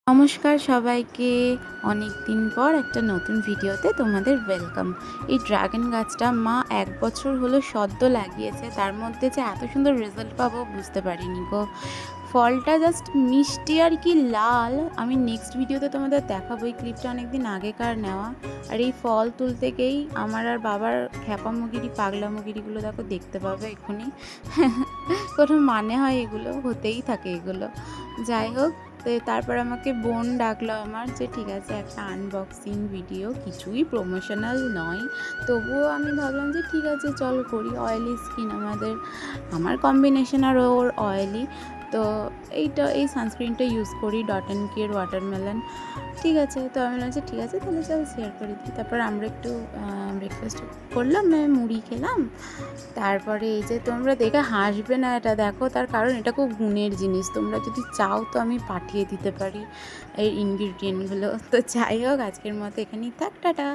নমস্কার সবাইকে। অনেক দিন পর একটা নতুন ভিডিওতে তোমাদের ওয়েলকাম। এই ড্রাগন গাছটা মা ১ বছর হলো সদ্য লাগিয়েছে, তার মধ্যে যে এত সুন্দর রেজাল্ট পাবো বুঝতে পারিনি গো। ফলটা জাস্ট মিষ্টি আর কি লাল। আমি নেক্সট ভিডিওতে তোমাদের দেখাবো, এই ক্লিপটা অনেকদিন আগেকার নেওয়া। আর এই ফল তুলতে গিয়েই আমার আর বাবার খ্যাপামোগিরি পাগলামোগিরিগুলো দেখো দেখতে পাবে এক্ষুনি। কোনো মানে হয় এগুলো, হতেই থাকে এগুলো। যাই হোক, তো তারপর আমাকে বোন ডাকলো আমার, যে ঠিক আছে একটা আনবক্সিং ভিডিও, কিছুই প্রমোশনাল নয়, তবুও আমি ভাবলাম যে ঠিক আছে চল করি। অয়েলি স্কিন আমার কম্বিনেশন আর ওর অয়েলি, তো এই সানস্ক্রিনটা ইউজ করি, ডট অ্যান্ড কির ওয়াটারমেলন। ঠিক আছে, তো আমি বললাম যে ঠিক আছে তাহলে চল শেয়ার করে দিই। তারপর আমরা একটু ব্রেকফাস্ট করলাম, মুড়ি খেলাম। তারপরে এই যে তোমরা দেখে হাসবে না, এটা দেখো, তার কারণ এটা খুব গুণের জিনিস। তোমরা যদি চাও তো আমি পাঠিয়ে দিতে পারি এই ইনগ্রিডিয়েন্টগুলো। তো যাই হোক, আজকের মতো এখানেই থাক, টাটা।